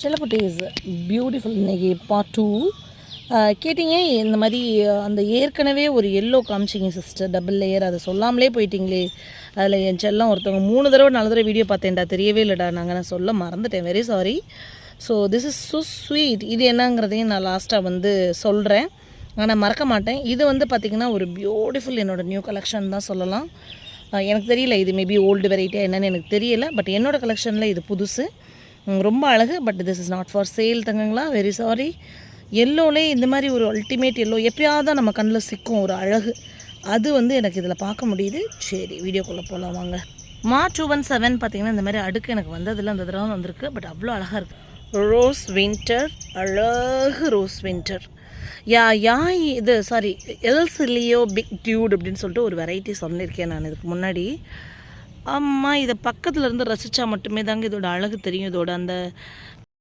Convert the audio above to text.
செல்லக்குட்டீஸ் beautiful இன்றைக்கி part 2 கேட்டிங்க. இந்த மாதிரி அந்த ஏற்கனவே ஒரு எல்லோ காமிச்சிங்க சிஸ்டர், டபுள் லேயர், அதை சொல்லாமலே போயிட்டீங்களே. அதில் என் செல்லம் ஒருத்தவங்க 3 தடவை 4 தடவை வீடியோ பார்த்தேன்டா, தெரியவே இல்லைடா, நான் சொல்ல மறந்துட்டேன், very sorry. So this is so sweet. இது என்னங்கிறதையும் நான் லாஸ்ட்டாக வந்து சொல்கிறேன், ஆனால் மறக்க மாட்டேன். இது வந்து பார்த்திங்கன்னா ஒரு பியூட்டிஃபுல் என்னோடய நியூ கலெக்ஷன் தான் சொல்லலாம். எனக்கு தெரியல, இது மேபி ஓல்டு வெரைட்டியாக என்னென்னு எனக்கு தெரியல, பட் என்னோடய கலெக்ஷனில் இது புதுசு, ரொம்ப அழகு. But this is not for sale தங்கங்களா, வெரி சாரி. எல்லோலே இந்த மாதிரி ஒரு அல்டிமேட் எல்லோ எப்பயாவது தான் நம்ம கண்ணில் சிக்கும் ஒரு அழகு, அது வந்து எனக்கு இதில் பார்க்க முடியுது. சரி, வீடியோக்குள்ளே போகலாம் வாங்க. மார்ச் 2017 பார்த்திங்கன்னா இந்த மாதிரி அடுக்கு எனக்கு வந்ததில் அந்த தடவை வந்திருக்கு. பட் அவ்வளோ அழகாக இருக்குது. ரோஸ் வின்டர், அழகு ரோஸ் வின்டர். இது சாரி, எல்சிலியோ பிக் டியூட் அப்படின்னு சொல்லிட்டு ஒரு வெரைட்டி சொல்லியிருக்கேன் நான் இதுக்கு முன்னாடி. ஆமாம், இதை பக்கத்தில் இருந்து ரசித்தா மட்டுமே தாங்க இதோட அழகு தெரியும். இதோட அந்த